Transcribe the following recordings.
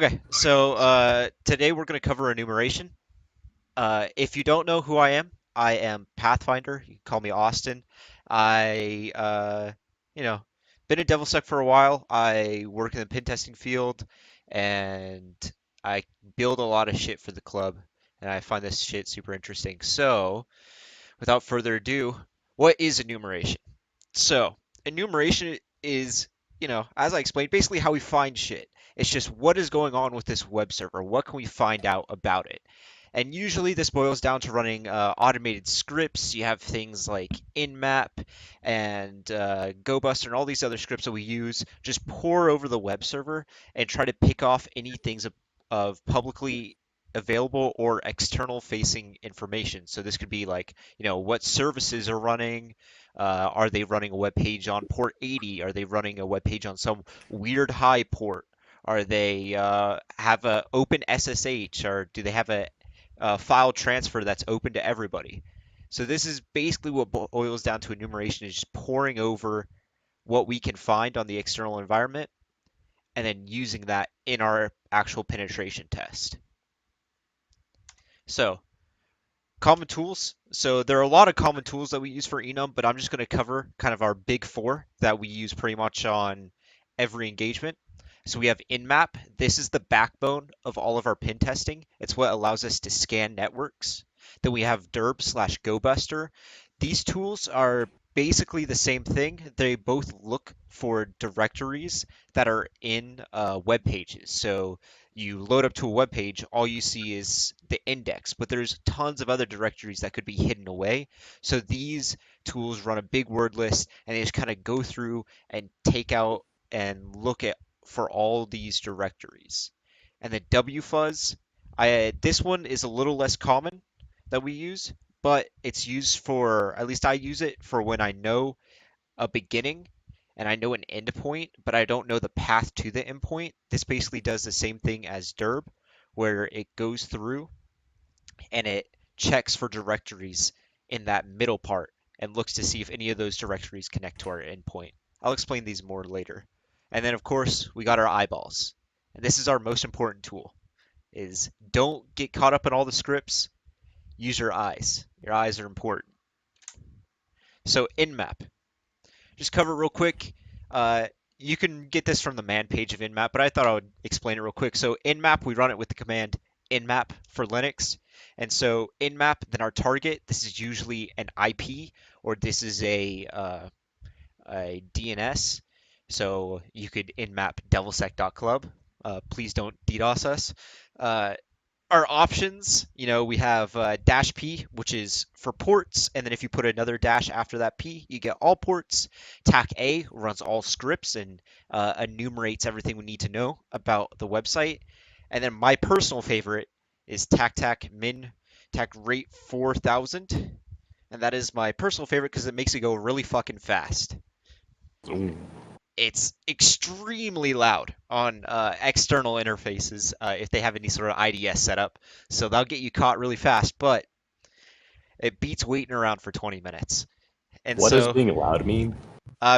Okay, so today we're going to cover enumeration. If you don't know who I am Pathfinder. You can call me Austin. I, you know, been in DevilSec for a while. I work in the pen testing field, and I build a lot of shit for the club, and I find this shit super interesting. So, without further ado, what is enumeration? So, enumeration is, as I explained, basically how we find shit. It's just what is going on with this web server. What can we find out about it? And usually this boils down to running automated scripts. You have things like Nmap and GoBuster and all these other scripts that we use. Just pour over the web server and try to pick off any things of publicly available or external facing information. So this could be like, what services are running, are they running a web page on port 80? Are they running a web page on some weird high port? Are they have a open SSH, or do they have a file transfer that's open to everybody? So this is basically what boils down to enumeration, is just pouring over what we can find on the external environment and then using that in our actual penetration test. So common tools. So there are a lot of common tools that we use for enum, but I'm just going to cover kind of our big four that we use pretty much on every engagement. So we have Nmap. This is the backbone of all of our pen testing. It's what allows us to scan networks. Then we have Derb slash GoBuster. These tools are basically the same thing. They both look for directories that are in web pages. So you load up to a web page, all you see is the index, but there's tons of other directories that could be hidden away. So these tools run a big word list, and they just kind of go through and take out and look at for all these directories. And the WFuzz, this one is a little less common that we use, but it's used for, at least I use it for when I know a beginning and I know an endpoint, but I don't know the path to the endpoint. This basically does the same thing as Derb, where it goes through and it checks for directories in that middle part and looks to see if any of those directories connect to our endpoint. I'll explain these more later. And then of course, we got our eyeballs. And this is our most important tool, is don't get caught up in all the scripts. Use your eyes. Your eyes are important. So Nmap, just cover it real quick. Uh, you can get this from the man page of Nmap, but I thought I would explain it real quick. So Nmap, we run it with the command nmap for Linux. And so nmap, then our target, this is usually an IP, or this is a DNS. So you could nmap devilsec.club. Please don't DDoS us. Uh, our options, we have dash P, which is for ports, and then if you put another dash after that P, you get all ports. TAC A runs all scripts and enumerates everything we need to know about the website. And then my personal favorite is TAC min TAC rate 4000, and that is my personal favorite because it makes it go really fucking fast. Ooh. It's extremely loud on external interfaces if they have any sort of IDS setup. So they'll get you caught really fast, but it beats waiting around for 20 minutes. And What does so being loud mean?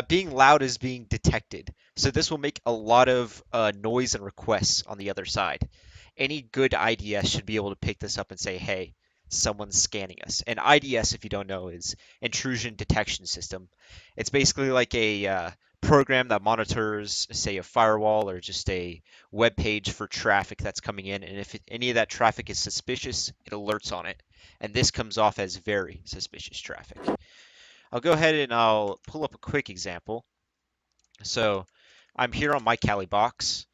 being loud is being detected. So this will make a lot of noise and requests on the other side. Any good IDS should be able to pick this up and say, hey, someone's scanning us. And IDS, if you don't know, is Intrusion Detection System. It's basically like a program that monitors, say, a firewall or just a web page for traffic that's coming in. And if any of that traffic is suspicious, it alerts on it. And this comes off as very suspicious traffic. I'll go ahead and I'll pull up a quick example. So I'm here on my Kali box,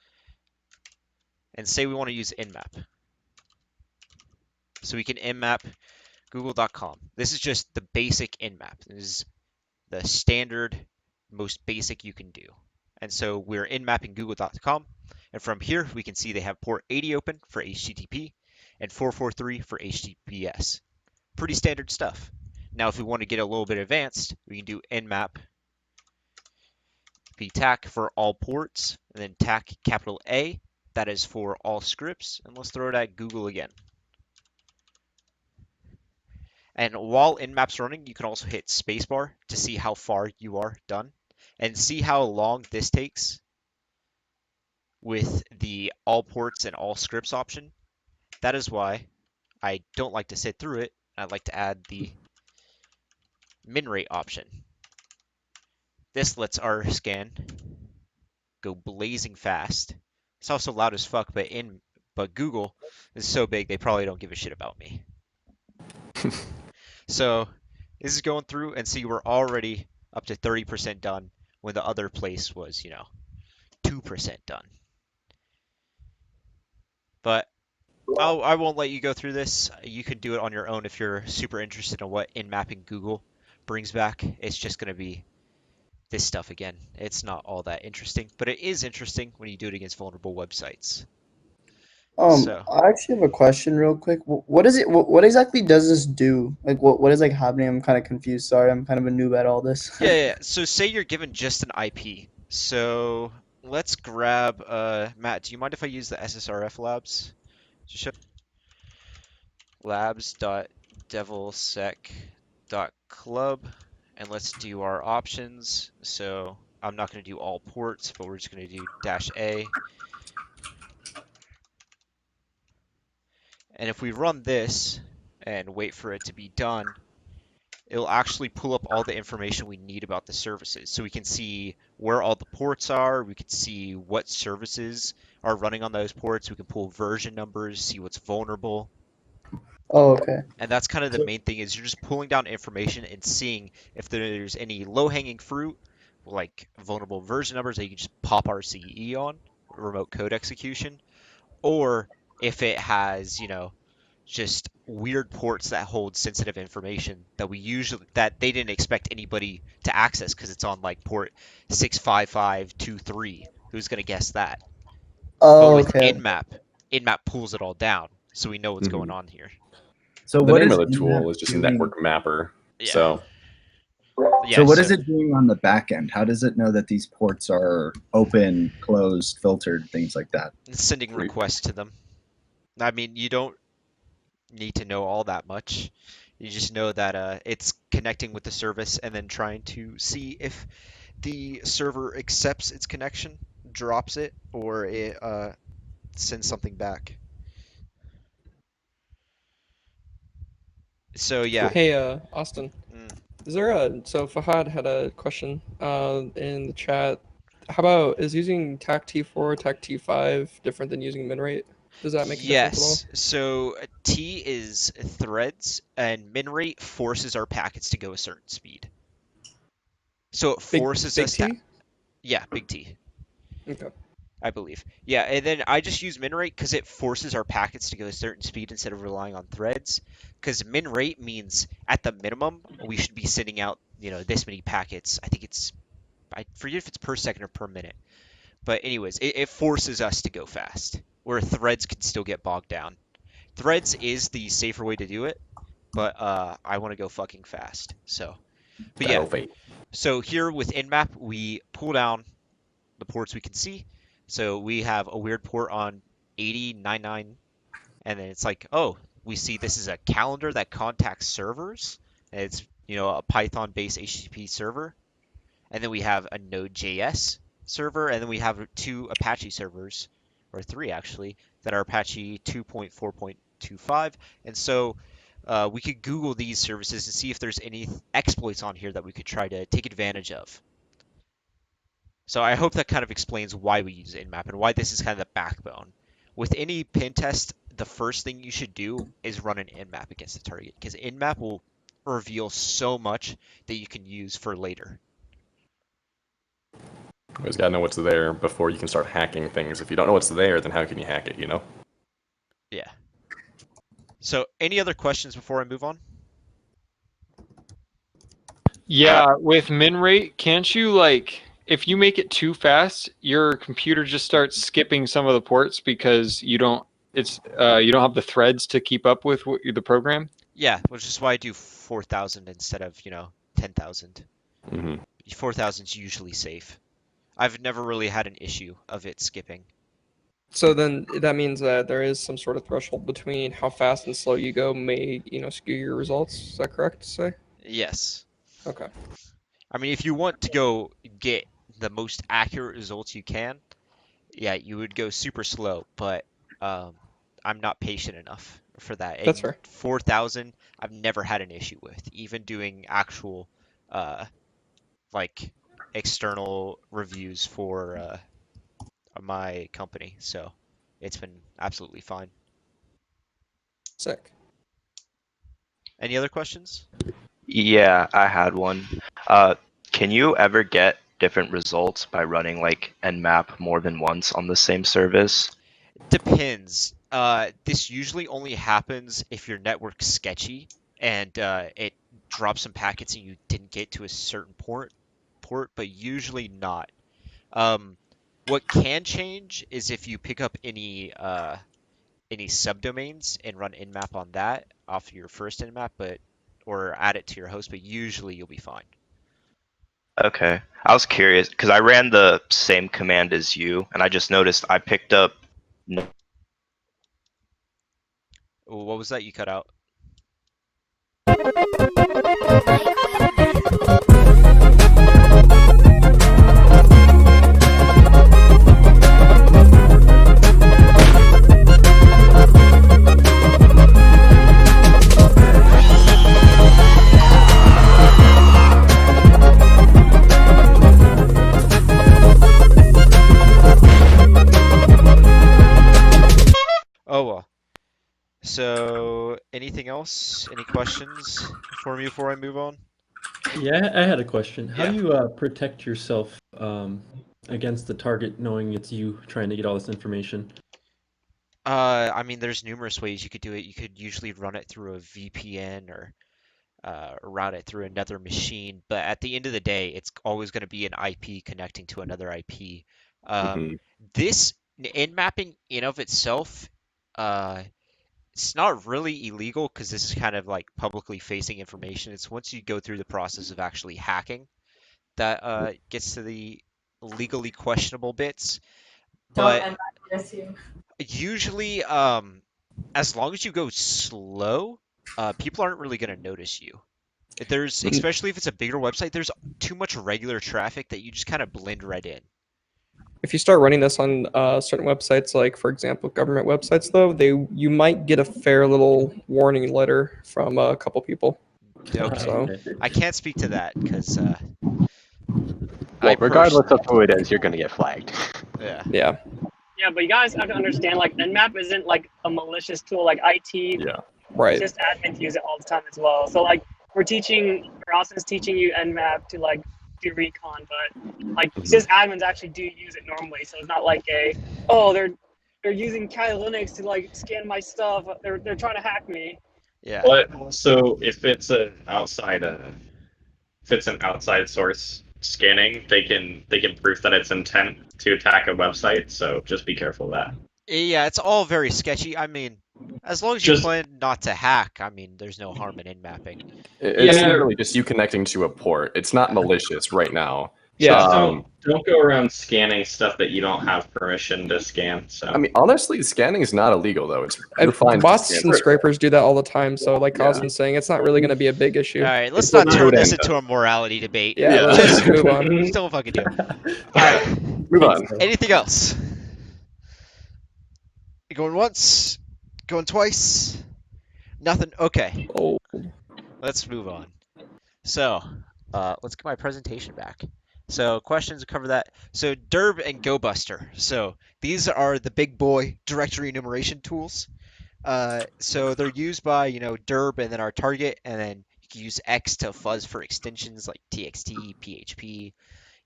and say we want to use Nmap. So we can Nmap google.com. This is just the basic Nmap. This is the standard, most basic you can do. And so we're Nmapping google.com. And from here, we can see they have port 80 open for HTTP and 443 for HTTPS. Pretty standard stuff. Now, if we want to get a little bit advanced, we can do Nmap TAC for all ports, and then TAC capital A, that is for all scripts, and let's throw it at Google again. And while Nmap's running, you can also hit spacebar to see how far you are done, and see how long this takes. with the all ports and all scripts option. That is why I don't like to sit through it. I'd like to add the min rate option. This lets our scan go blazing fast. It's also loud as fuck, but Google is so big they probably don't give a shit about me. So this is going through and see we're already up to 30% done when the other place was, 2% done. But I won't let you go through this. You can do it on your own if you're super interested in what in mapping Google brings back. It's just going to be this stuff again. It's not all that interesting, but it is interesting when you do it against vulnerable websites. So, I actually have a question real quick. What is it? What exactly does this do? Like, what is like happening? I'm kind of confused. Sorry, I'm kind of a noob at all this. yeah. So say you're given just an IP. So let's grab Matt, do you mind if I use the SSRF labs? Just show labs.devilsec.club and let's do our options. So I'm not going to do all ports, but we're just going to do -A. And if we run this and wait for it to be done, it'll actually pull up all the information we need about the services. So we can see where all the ports are, we can see what services are running on those ports, we can pull version numbers, see what's vulnerable. Oh, okay. And that's kind of the So, main thing is you're just pulling down information and seeing if there's any low-hanging fruit, like vulnerable version numbers that you can just pop RCE on, remote code execution, or if it has, just weird ports that hold sensitive information that they didn't expect anybody to access because it's on like port 65523. Who's gonna guess that? But oh, with okay. Nmap pulls it all down, so we know what's going Mhm. on here. So The what name is of the Nmap tool is just doing? network mapper. Yeah, So yeah. So what is So it doing on the back end? How does it know that these ports are open, closed, filtered, things like that? it's sending pretty, requests to them. I mean, you don't need to know all that much. You just know that it's connecting with the service and then trying to see if the server accepts its connection, drops it, or it sends something back. So yeah, Hey, Austin, mm, is there a so Fahad had a question in the chat. How about is using TAC T4, TAC T5 different than using min rate? Does that make a difference at all? yes. So T is threads, and min rate forces our packets to go a certain speed. So it Big forces big us to, T? yeah, big T, Okay. I believe. Yeah, and then I just use min rate because it forces our packets to go a certain speed instead of relying on threads. Because min rate means at the minimum we should be sending out, this many packets. I forget if it's per second or per minute. But anyways, it forces us to go fast, where threads can still get bogged down. Threads is the safer way to do it, but I want to go fucking fast. But yeah. fate. So here with Nmap, we pull down the ports we can see. So we have a weird port on 8099, and then it's like, oh, we see this is a calendar that contacts servers. And it's a Python-based HTTP server, and then we have a Node.js server, and then we have two Apache servers, or three actually, that are Apache 2.4.25. And so we could Google these services and see if there's any exploits on here that we could try to take advantage of. So I hope that kind of explains why we use Nmap and why this is kind of the backbone. With any pen test, the first thing you should do is run an Nmap against the target, because Nmap will reveal so much that you can use for later. You always gotta know what's there before you can start hacking things. If you don't know what's there, then how can you hack it? Yeah. So any other questions before I move on? Yeah, with min rate, can't you like if you make it too fast, your computer just starts skipping some of the ports because you don't have the threads to keep up with the program? Yeah, which is why I do 4,000 instead of, 10,000. hmm 4,000 is usually safe. I've never really had an issue of it skipping. So then that means that there is some sort of threshold between how fast and slow you go may, skew your results. Is that correct to say? Yes. Okay. I mean, if you want to go get the most accurate results you can, yeah, you would go super slow, but um, I'm not patient enough for that. That's And fair. 4,000, I've never had an issue with, even doing actual uh, like external reviews for my company. So it's been absolutely fine. Sick. Any other questions? Yeah, I had one. Uh, can you ever get different results by running like Nmap more than once on the same service? Depends. This usually only happens if your network's sketchy and it drops some packets and you didn't get to a certain port, but usually not. Um, what can change is if you pick up any subdomains and run Nmap on that off your first Nmap, but or add it to your host, but usually you'll be fine. Okay. I was curious because I ran the same command as you, and I just noticed I picked up. What was that you cut out? Oh well. So, anything else? Any questions for me before I move on? Yeah, I had a question. How Yeah. do you protect yourself against the target knowing it's you trying to get all this information? I mean, there's numerous ways you could do it. You could usually run it through a VPN or route it through another machine, but at the end of the day, it's always going to be an IP connecting to another IP. Um, Hmm. this in mapping in of itself, uh, it's not really illegal because this is kind of like publicly facing information. It's once you go through the process of actually hacking that gets to the legally questionable bits. Don't But end that this you. usually, as long as you go slow, people aren't really going to notice you. There's, especially if it's a bigger website, there's too much regular traffic that you just kind of blend right in. If you start running this on certain websites, like for example government websites, though, you might get a fair little warning letter from a couple people. Okay, So I can't speak to that because Well, I regardless of personally, who it is, you're gonna get flagged. yeah, yeah, Yeah, but you guys have to understand, like, Nmap isn't like a malicious tool. Like IT, Yeah. right. just admins use it all the time as well. So like, Ross is teaching you Nmap to like do recon, but like just admins actually do use it normally. So it's not like they're using Kali Linux to like scan my stuff. They're trying to hack me. yeah. But also, if it's an outside source scanning, they can prove that it's intent to attack a website. So just be careful of that. Yeah, it's all very sketchy. I mean, as long as you Just plan not to hack, I mean, there's no harm in mapping. Yeah. Yeah. literally just you connecting to a port. It's not malicious right now. Yeah. Um, Don't go around scanning stuff that you don't have permission to scan. So I mean, honestly, scanning is not illegal though. You're fine. Bots to and scan. scrapers do that all the time. So like Yeah. Caustin's saying, it's not really going to be a big issue. All right, let's It's not what turn this Node into a morality debate. Yeah, Yeah. let's move on. Just don't fucking do it. All right, Move on. anything else? Going once? Going twice? Nothing? Okay, Oh, let's move on. So, let's get my presentation back. So, questions cover that. So, Derb and GoBuster. So, these are the big boy directory enumeration tools. So they're used by, Derb and then our target, and then you can use X to fuzz for extensions like TXT, PHP,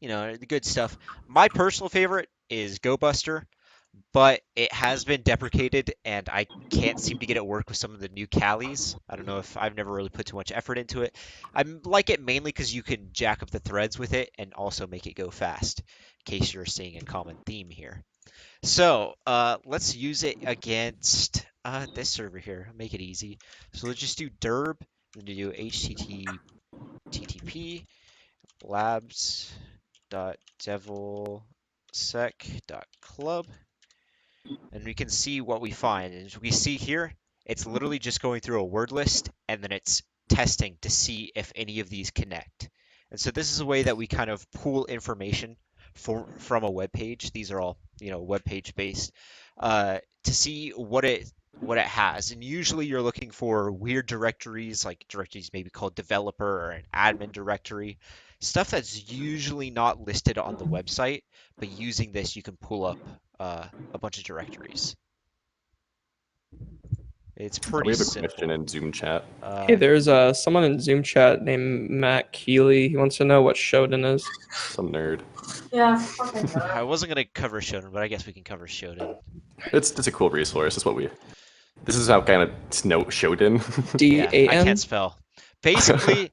the good stuff. My personal favorite is GoBuster, but it has been deprecated, and I can't seem to get it work with some of the new Callies. I don't know if I've never really put too much effort into it. I like it mainly because you can jack up the threads with it and also make it go fast, in case you're seeing a common theme here. So let's use it against this server here. Make it easy. So let's just do derb, then do http labs.devilsec.club, and we can see what we find. And as we see here, it's literally just going through a word list, and then it's testing to see if any of these connect. And so this is a way that we kind of pool information from a web page. These are all, web page based, to see what it has. And usually you're looking for weird directories, like directories maybe called developer or an admin directory, stuff that's usually not listed on the website, but using this you can pull up a bunch of directories. It's pretty We have a simple. question in Zoom chat. Hey, there's someone in Zoom chat named Matt Keeley. He wants to know what Shodan is. Some nerd. Yeah. Okay. I wasn't gonna cover Shodan, but I guess we can cover Shodan. It's a cool resource. It's what we. This is how kind of note Shodan. Yeah, I DAN? can't spell. Basically,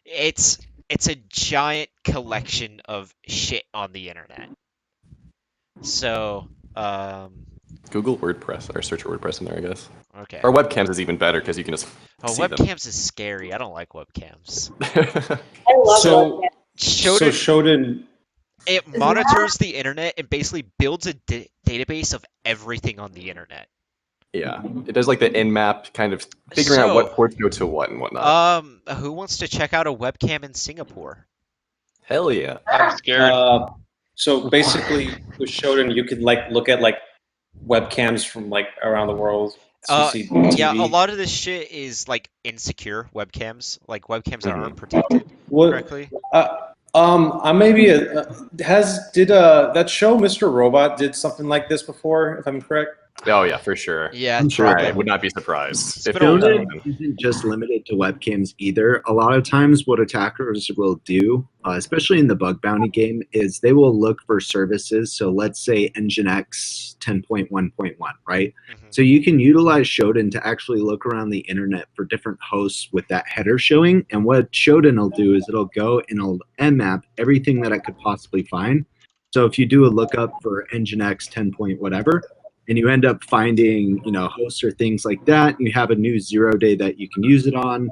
it's a giant collection of shit on the internet. So, Google WordPress or search WordPress in there, I guess. okay. Or webcams is even better because you can just Oh, see webcams is scary. I don't like webcams. them. I love So, that. so Shodan, Shodan, it monitors the internet and basically builds a database of everything on the internet. Yeah, it does like the Nmap kind of figuring out what So, ports go to what and whatnot. Who wants to check out a webcam in Singapore? Hell yeah. I'm scared. so basically with Shodan, you could like look at like webcams from like around the world. Yeah, a lot of this shit is like insecure webcams, like webcams that aren't protected correctly. I maybe did that show Mr. Robot did something like this before, if I'm correct. Oh yeah, for sure. Yeah, I'm sure I would not be surprised. If Shodan isn't just limited to webcams either. A lot of times what attackers will do, especially in the bug bounty game, is they will look for services. So let's say Nginx 10.1.1, right? So you can utilize Shodan to actually look around the internet for different hosts with that header showing. And what Shodan will do is it'll go and it'll Nmap everything that it could possibly find. So if you do a lookup for Nginx 10. Whatever, and you end up finding, hosts or things like that, and you have a new 0 day that you can use it on.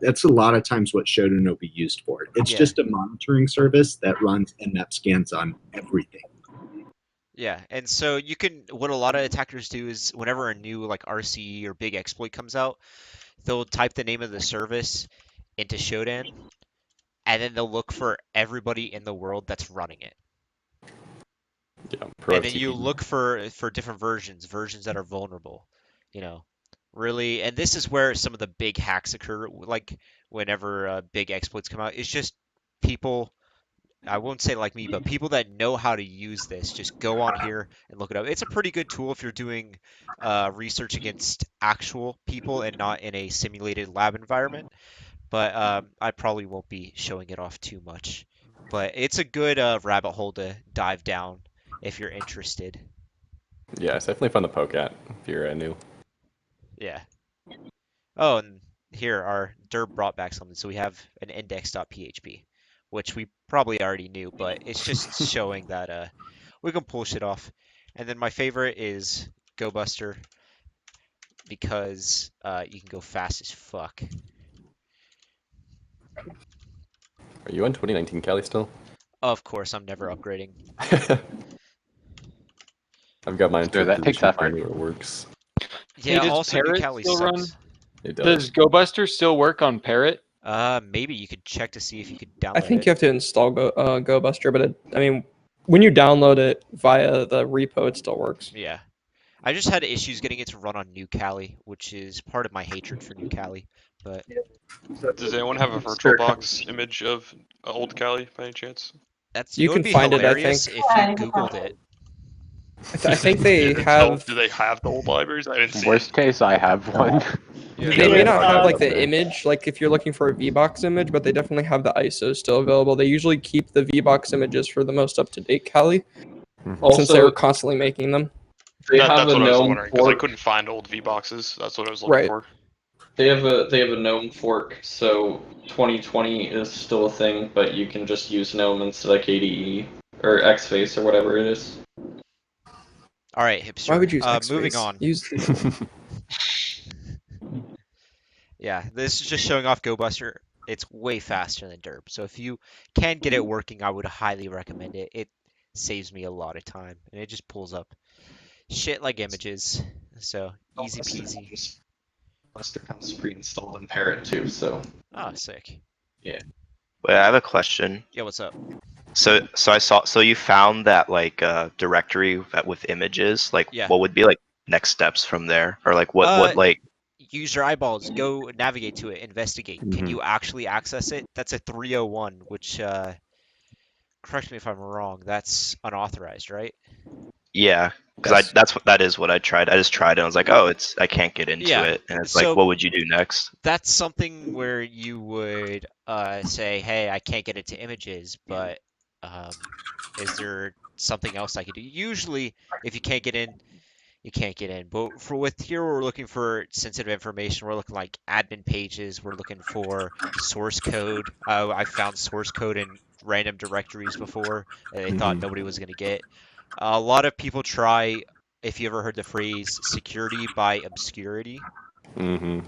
That's a lot of times what Shodan will be used for. It's just a monitoring service that runs Nmap scans on everything. Yeah, and so what a lot of attackers do is whenever a new like RCE or big exploit comes out, they'll type the name of the service into Shodan, and then they'll look for everybody in the world that's running it. Yeah, and then you look for different versions that are vulnerable, really. And this is where some of the big hacks occur, like whenever big exploits come out. It's just people, I won't say like me, but people that know how to use this just go on here and look it up. It's a pretty good tool if you're doing research against actual people and not in a simulated lab environment. But I probably won't be showing it off too much. But it's a good rabbit hole to dive down if you're interested. Yeah, it's definitely fun to poke at if you're new. Yeah. Oh, and here our Derb brought back something. So we have an index.php, which we probably already knew, but it's just showing that we can pull shit off. And then my favorite is GoBuster because you can go fast as fuck. Are you on 2019 Cali still? Of course, I'm never upgrading. I've got mine. So that takes effort. Finally it works. Yeah, Hey, does also New Parrot Cali still run? sucks. It Does GoBuster still work on Parrot? Maybe you could check to see if you could download I think it. you have to install GoBuster, but when you download it via the repo, it still works. Yeah. I just had issues getting it to run on New Cali, which is part of my hatred for New Cali. But Does anyone have a VirtualBox image of old Cali by any chance? You would can be find it, I hilarious think. if you Googled it. I think they have. Do they have the old libraries? I didn't see. Worst case, I have one. They may not have like the image, like if you're looking for a VBox image, but they definitely have the ISO still available. They usually keep the VBox images for the most up-to-date Kali, since they're constantly making them. That's what I was wondering because I couldn't find old V boxes. That's what I was looking for. They have a GNOME fork, so 2020 is still a thing, but you can just use GNOME instead of KDE or XFace or whatever it is. All right, hipster. Why would you use moving XFace? on. Yeah, this is just showing off GoBuster. It's way faster than Derp. So if you can get it working, I would highly recommend it. It saves me a lot of time, and it just pulls up shit like images. So easy peasy. Buster comes pre-installed in Parrot too, so. Oh, sick. Yeah. Wait, I have a question. Yeah, what's up? So I saw. So you found that like directory with images. Like, Yeah. what would be like next steps from there, or like what Uh, like? Use your eyeballs. Go navigate to it. Investigate. Can Mhm. you actually access it? That's a 301, which correct me if I'm wrong. That's unauthorized, right? Yeah, because Yes. that is what I tried. I just tried it. And I was like, oh, it's I can't get into Yeah. it, and it's like, So what would you do next? that's something where you would say, "Hey, I can't get into images, but um, is there something else I could do?" Usually, if you can't get in, you can't get in. But for with here, we're looking for sensitive information. We're looking like admin pages. We're looking for source code. I found source code in random directories before. And they thought Mhm. nobody was gonna get. A lot of people try. If you ever heard the phrase "security by obscurity," Mhm.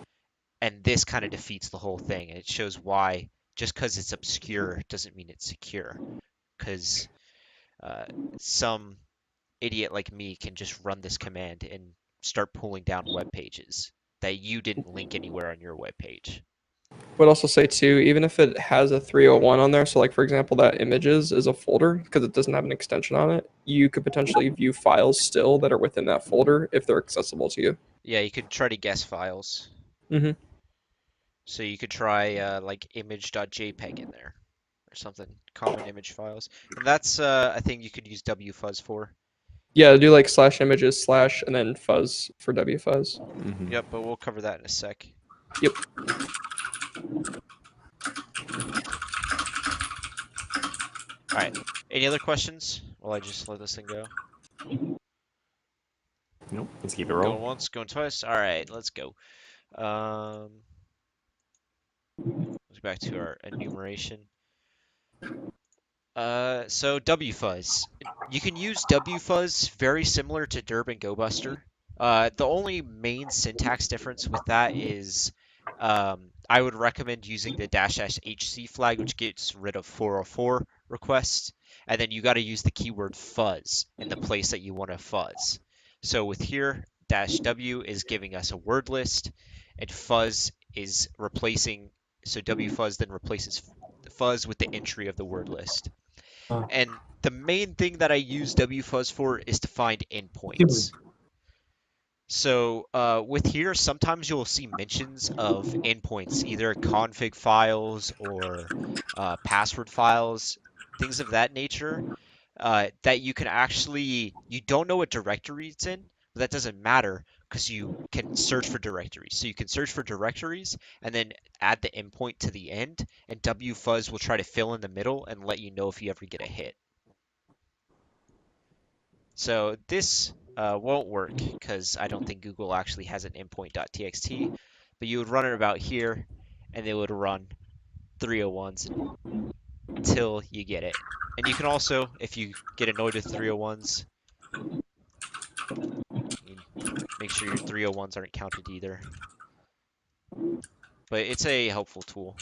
and this kind of defeats the whole thing. It shows why just because it's obscure doesn't mean it's secure. Because uh, some idiot like me can just run this command and start pulling down web pages that you didn't link anywhere on your web page. Would also say too, even if it has a 301 on there, so like for example, that images is a folder because it doesn't have an extension on it, you could potentially view files still that are within that folder if they're accessible to you. Yeah, you could try to guess files. Mm-hmm. So you could try like image.jpg in there or something, common image files. And that's I think you could use wfuzz for. Yeah, do like slash images slash and then fuzz for wfuzz. Mhm. Yep, but we'll cover that in a sec. Yep. All right. Any other questions? Well, I just let this thing go. Nope. Let's keep it Going rolling. once, going twice. All right, let's go. Let's go back to our enumeration. So wfuzz. You can use wfuzz very similar to Derb and GoBuster. The only main syntax difference with that is I would recommend using the --hc flag, which gets rid of 404 requests, and then you got to use the keyword fuzz in the place that you want to fuzz. So with here, -w is giving us a word list, and fuzz is replacing. So wfuzz then replaces fuzz with the entry of the word list. And the main thing that I use wfuzz for is to find endpoints. So with here, sometimes you'll see mentions of endpoints, either config files or password files, things of that nature, that you can actually, you don't know what directory it's in, but that doesn't matter because you can search for directories. So you can search for directories and then add the endpoint to the end, and wfuzz will try to fill in the middle and let you know if you ever get a hit. So this won't work because I don't think Google actually has an endpoint.txt, but you would run it about here and it would run 301s until you get it. And you can also, if you get annoyed with 301s, you make sure your 301s aren't counted either. But it's a helpful tool.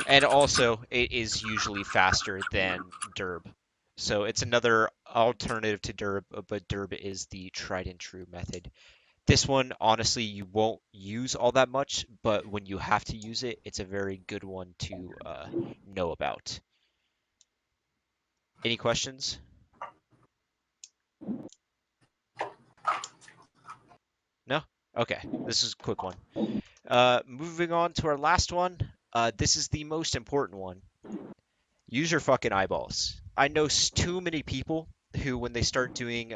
And also, it is usually faster than Derb. So it's another alternative to Derb, but Derb is the tried and true method. This one, honestly, you won't use all that much, but when you have to use it, it's a very good one to know about. Any questions? No? Okay, this is a quick one. Moving on to our last one. This is the most important one. Use your fucking eyeballs. I know too many people who, when they start doing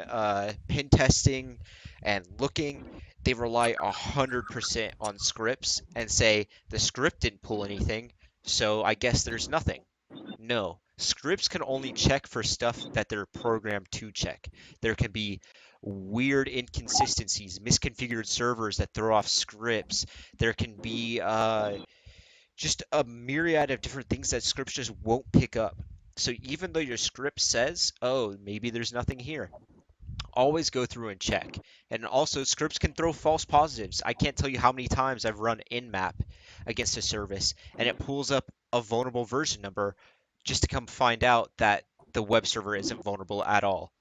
pen testing and looking, they rely 100% on scripts and say the script didn't pull anything, so I guess there's nothing. No, scripts can only check for stuff that they're programmed to check. There can be weird inconsistencies, misconfigured servers that throw off scripts. There can be just a myriad of different things that scripts just won't pick up. So even though your script says, oh, maybe there's nothing here, always go through and check. And also, scripts can throw false positives. I can't tell you how many times I've run Nmap against a service and it pulls up a vulnerable version number just to come find out that the web server isn't vulnerable at all.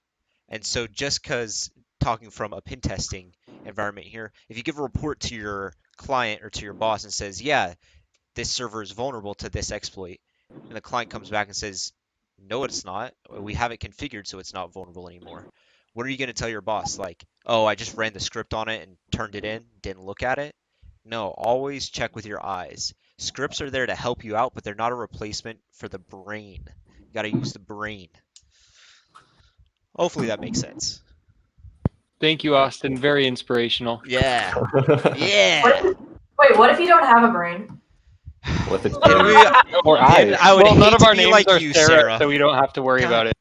And so just because, talking from a pen testing environment here, if you give a report to your client or to your boss and says, yeah, this server is vulnerable to this exploit. And the client comes back and says, no, it's not. We have it configured so it's not vulnerable anymore. What are you going to tell your boss? Like, oh, I just ran the script on it and turned it in, didn't look at it? No, always check with your eyes. Scripts are there to help you out, but they're not a replacement for the brain. You got to use the brain. Hopefully that makes sense. Thank you, Austin. Very inspirational. Yeah. Yeah. Wait, what if you don't have a brain? What if it's Then we, or then eyes? I would Well, hate none of to our be names like are you, Sarah, Sarah. so we don't have to worry about it.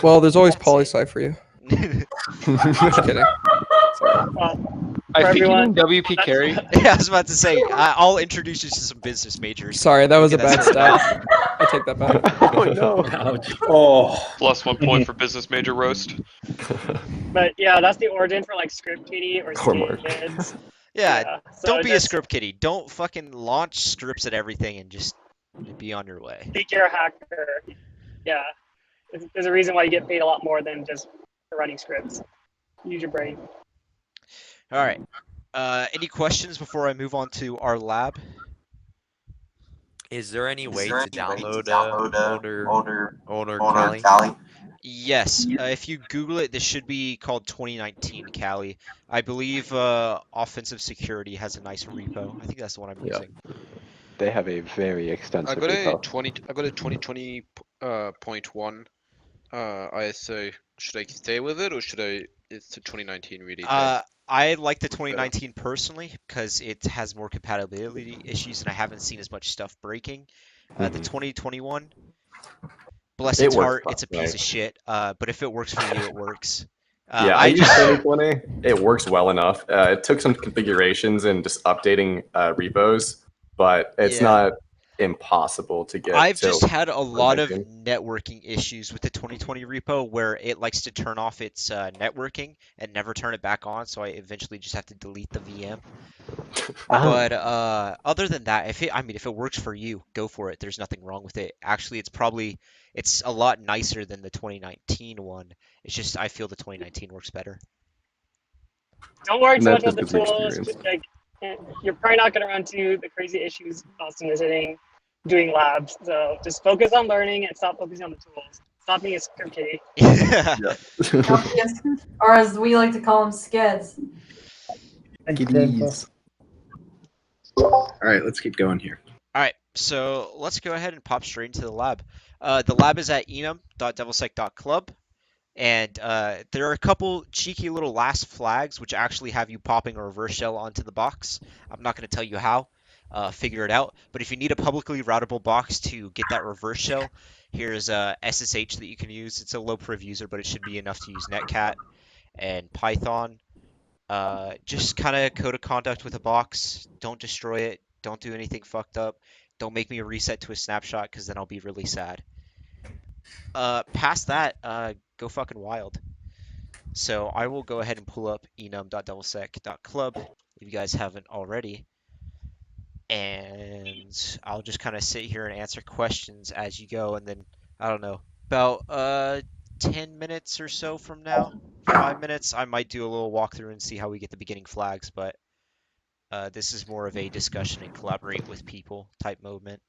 Well, there's always That's poli it. sci for you. Just kidding. Sorry. I For think you everyone, mean WP that's- Carey. Yeah, I was about to say, I'll introduce you to some business majors. Sorry, that was a Okay, bad that's it. stat. I take that back. Oh no. Ouch. Oh. Plus 1 point for business major roast. But yeah, that's the origin for like script kiddie or Homework. skids. Yeah, Yeah, so don't be a just script kiddie. Don't fucking launch scripts at everything and just be on your way. think you're a hacker. Yeah, there's a reason why you get paid a lot more than just for writing scripts. Use your brain. All right. Any questions before I move on to our lab? Is there any way to download owner Kali? Yes. If you Google it, this should be called 2019 Kali. I believe Offensive Security has a nice repo. I think that's the one I'm Yeah. using. They have a very I extensive got a repo. 2020.1 ISO. Should I stay with it or should I? It's the 2019 really. I like the 2019 personally because it has more compatibility issues and I haven't seen as much stuff breaking. The 2021, bless It its works heart, it's a fine, piece right? of shit. But if it works for you, it works. Yeah, I use 2020. It works well enough. It took some configurations and just updating repos, but it's Yeah. not impossible to get. I've to just had a lot of perfection. networking issues with the 2020 repo where it likes to turn off its networking and never turn it back on, so I eventually just have to delete the VM. But other than that, if it works for you, go for it. There's nothing wrong with it. Actually, it's a lot nicer than the 2019 one. It's just I feel the 2019 works better. Don't worry And too that much just about the gives me tools. experience. You're probably not gonna run into the crazy issues Austin is hitting doing labs. So just focus on learning and stop focusing on the tools. Stop being a script kiddie. Yeah. Or as we like to call them, skids. Kiddies. All right, let's keep going here. All right, so let's go ahead and pop straight into the lab. The lab is at enum.devilsec.club, and there are a couple cheeky little last flags which actually have you popping a reverse shell onto the box. I'm not going to tell you how. Figure it out. But if you need a publicly routable box to get that reverse shell, here's SSH that you can use. It's a low priv user, but it should be enough to use Netcat and Python. Just kind of code of conduct with a box. Don't destroy it. Don't do anything fucked up. Don't make me reset to a snapshot because then I'll be really sad. Past that, go fucking wild. So I will go ahead and pull up enum.devilsec.club if you guys haven't already. And I'll just kind of sit here and answer questions as you go. And then, I don't know, about 10 minutes or so from now, 5 minutes, I might do a little walkthrough and see how we get the beginning flags. But this is more of a discussion and collaborate with people type movement.